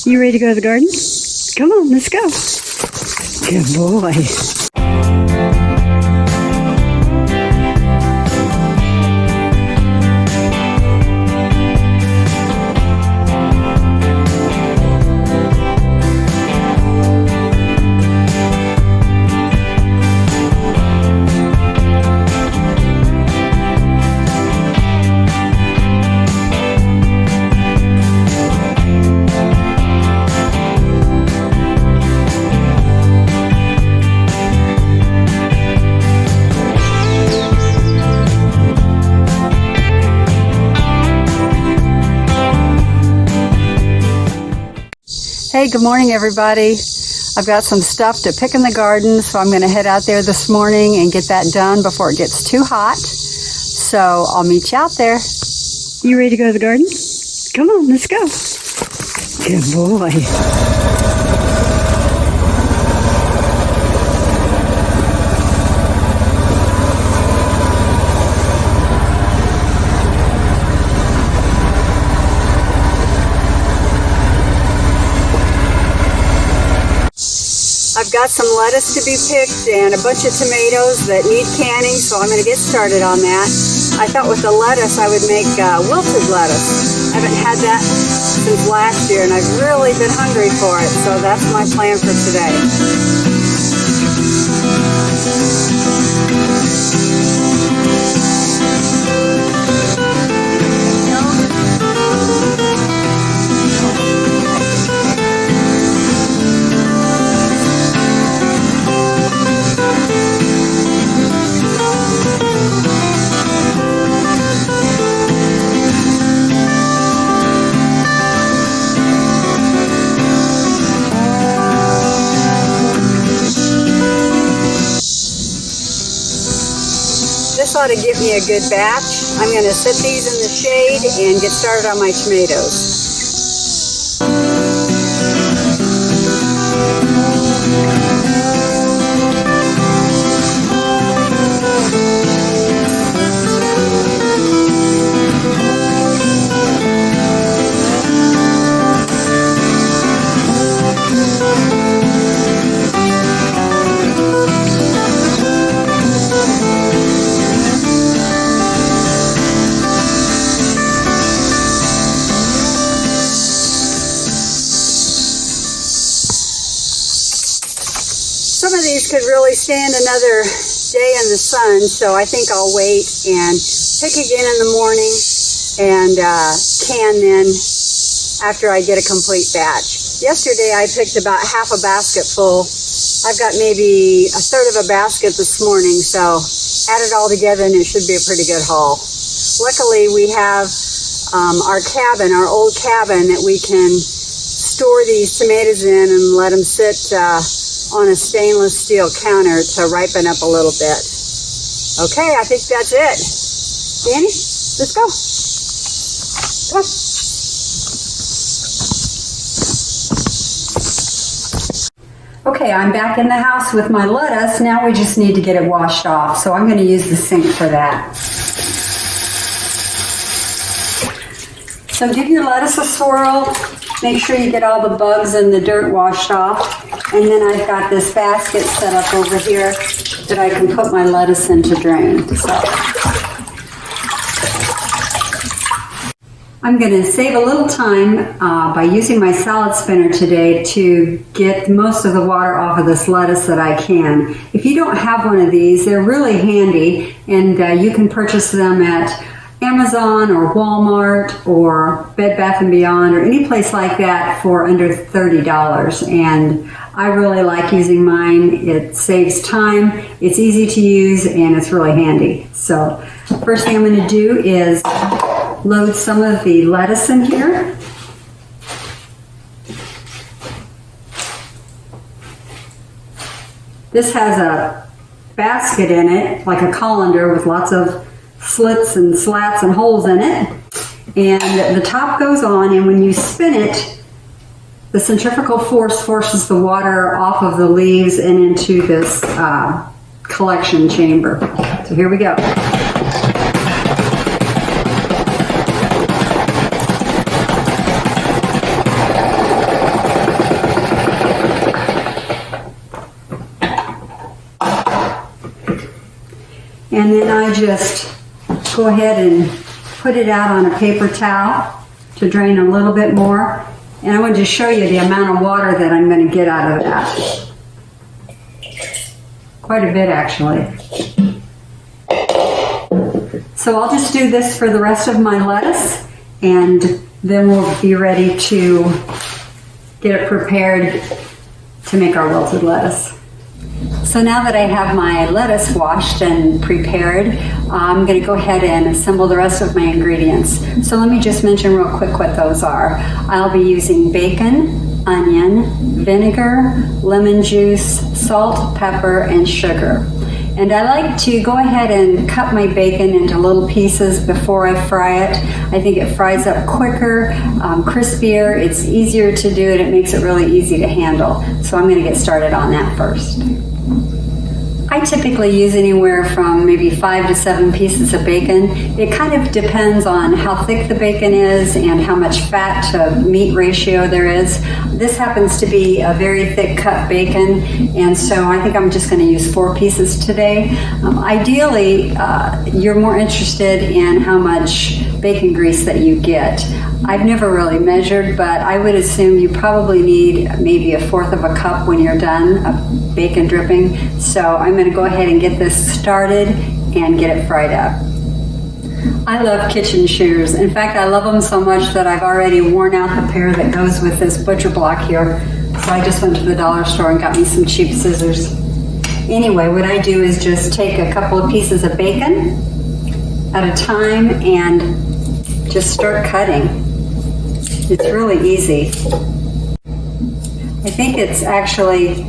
You ready to go to the garden? Come on, let's go. Good boy. Hey, good morning, everybody. I've got some stuff to pick in the garden, so I'm going to head out there this morning and get that done before it gets too hot. So I'll meet you out there. You ready to go to the garden? Come on, let's go. Good boy. I've got some lettuce to be picked and a bunch of tomatoes that need canning, so I'm going to get started on that. I thought with the lettuce I would make wilted lettuce. I haven't had that since last year and I've really been hungry for it, so that's my plan for today. This ought to give me a good batch. I'm going to set these in the shade and get started on my tomatoes. Some of these could really stand another day in the sun, so I think I'll wait and pick again in the morning and can then after I get a complete batch. Yesterday I picked about half a basket full. I've got maybe a third of a basket this morning, so add it all together and it should be a pretty good haul. Luckily we have our cabin, our old cabin, that we can store these tomatoes in and let them sit on a stainless steel counter to ripen up a little bit. Okay, I think that's it. Danny, let's go. Come on. Okay, I'm back in the house with my lettuce. Now we just need to get it washed off, so I'm going to use the sink for that. So give your lettuce a swirl. Make sure you get all the bugs and the dirt washed off. And then I've got this basket set up over here that I can put my lettuce in to drain. So I'm going to save a little time by using my salad spinner today to get most of the water off of this lettuce that I can. If you don't have one of these, they're really handy, and you can purchase them at Amazon or Walmart or Bed Bath & Beyond or any place like that for under $30. And I really like using mine. It saves time, it's easy to use, and it's really handy. So first thing I'm going to do is load some of the lettuce in here. This has a basket in it, like a colander with lots of slits and slats and holes in it. And the top goes on, and when you spin it, the centrifugal force forces the water off of the leaves and into this collection chamber. So here we go. And then I just go ahead and put it out on a paper towel to drain a little bit more. And I want to show you the amount of water that I'm going to get out of that. Quite a bit, actually. So I'll just do this for the rest of my lettuce, and then we'll be ready to get it prepared to make our wilted lettuce. So now that I have my lettuce washed and prepared, I'm going to go ahead and assemble the rest of my ingredients. So let me just mention real quick what those are. I'll be using bacon, onion, vinegar, lemon juice, salt, pepper, and sugar. And I like to go ahead and cut my bacon into little pieces before I fry it. I think it fries up quicker, crispier, it's easier to do, and it makes it really easy to handle. So I'm going to get started on that first. I typically use anywhere from maybe 5 to 7 pieces of bacon. It kind of depends on how thick the bacon is and how much fat to meat ratio there is. This happens to be a very thick cut bacon, and so I think I'm just going to use 4 pieces today. Ideally, you're more interested in how much bacon grease that you get. I've never really measured, but I would assume you probably need maybe 1/4 of a cup when you're done of bacon dripping. So I'm going to go ahead and get this started and get it fried up. I love kitchen shears. In fact, I love them so much that I've already worn out the pair that goes with this butcher block here. So I just went to the dollar store and got me some cheap scissors. Anyway, what I do is just take a couple of pieces of bacon at a time and just start cutting. It's really easy. I think it's actually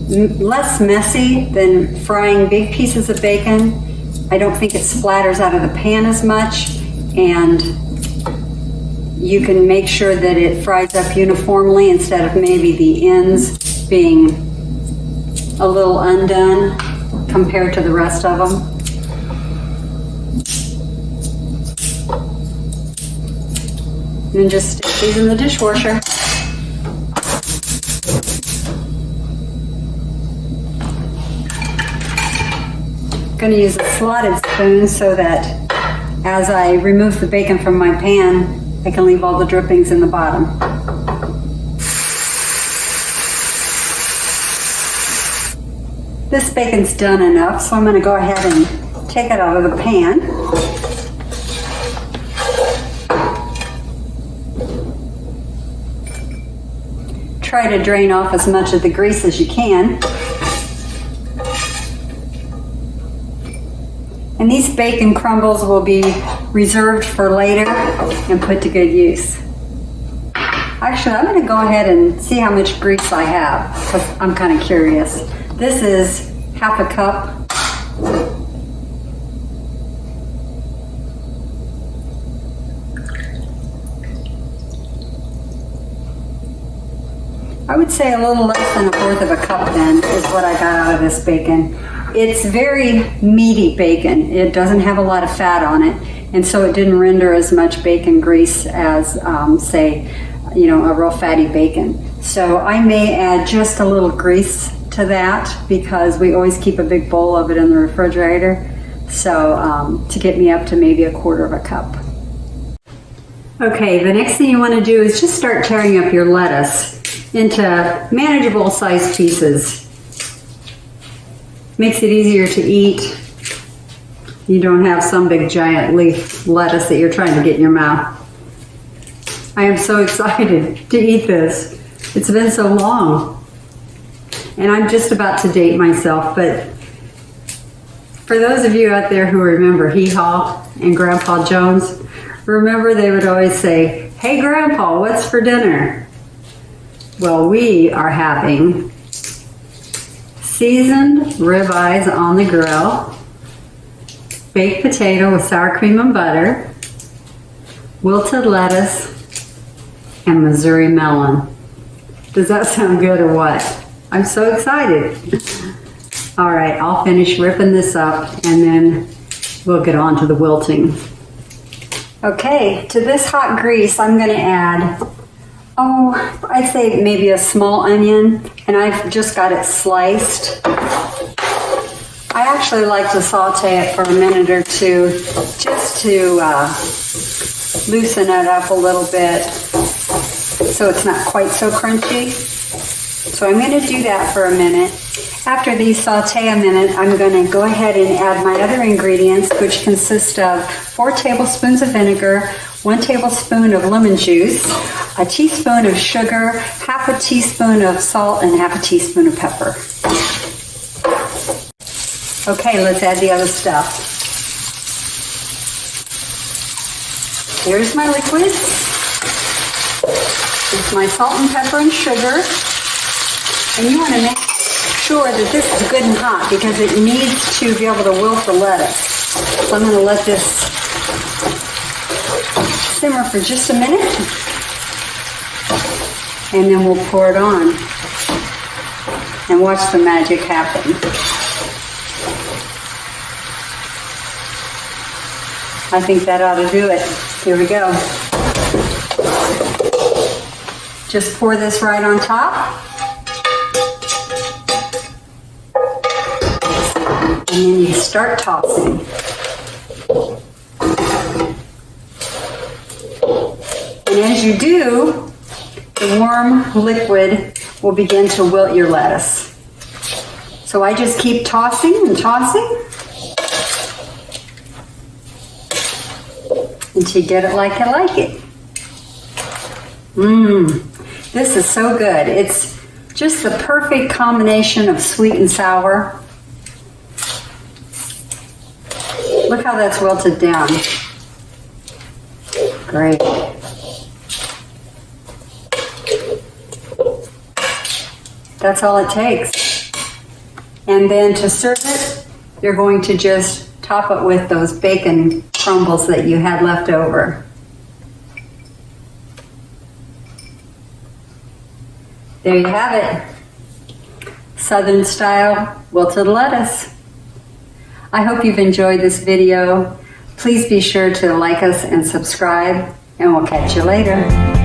less messy than frying big pieces of bacon. I don't think it splatters out of the pan as much, and you can make sure that it fries up uniformly instead of maybe the ends being a little undone compared to the rest of them. And then just stick these in the dishwasher. I'm going to use a slotted spoon so that as I remove the bacon from my pan, I can leave all the drippings in the bottom. This bacon's done enough, so I'm going to go ahead and take it out of the pan. Try to drain off as much of the grease as you can. And these bacon crumbles will be reserved for later and put to good use. Actually, I'm going to go ahead and see how much grease I have, because I'm kind of curious. This is 1/2 cup. I would say a little less than 1/4 of a cup then is what I got out of this bacon. It's very meaty bacon. It doesn't have a lot of fat on it, and so it didn't render as much bacon grease as, say, a real fatty bacon. So I may add just a little grease to that because we always keep a big bowl of it in the refrigerator. So to get me up to maybe 1/4 of a cup. Okay, the next thing you want to do is just start tearing up your lettuce into manageable sized pieces. Makes it easier to eat. You don't have some big giant leaf lettuce that you're trying to get in your mouth. I am so excited to eat this. It's been so long. And I'm just about to date myself, but for those of you out there who remember Hee Haw and Grandpa Jones, remember they would always say, "Hey Grandpa, what's for dinner?" Well, we are having seasoned ribeyes on the grill, baked potato with sour cream and butter, wilted lettuce, and Missouri melon. Does that sound good or what? I'm so excited. All right, I'll finish ripping this up and then we'll get on to the wilting. Okay, to this hot grease, I'm going to add, I'd say maybe a small onion, and I've just got it sliced. I actually like to saute it for a minute or two just to loosen it up a little bit so it's not quite so crunchy. So I'm going to do that for a minute. After these saute a minute, I'm going to go ahead and add my other ingredients, which consist of 4 tablespoons of vinegar, 1 tablespoon of lemon juice, a teaspoon of sugar, half a teaspoon of salt, and half a teaspoon of pepper. Okay, let's add the other stuff. Here's my liquid. It's my salt and pepper and sugar. And you want to make sure that this is good and hot because it needs to be able to wilt the lettuce. So I'm going to let this simmer for just a minute. And then we'll pour it on. And watch the magic happen. I think that ought to do it. Here we go. Just pour this right on top. And then you start tossing. And as you do, the warm liquid will begin to wilt your lettuce. So I just keep tossing and tossing until you get it like I like it. This is so good. It's just the perfect combination of sweet and sour. Look how that's wilted down. Great. That's all it takes. And then to serve it, you're going to just top it with those bacon crumbles that you had left over. There you have it. Southern style wilted lettuce. I hope you've enjoyed this video. Please be sure to like us and subscribe, and we'll catch you later.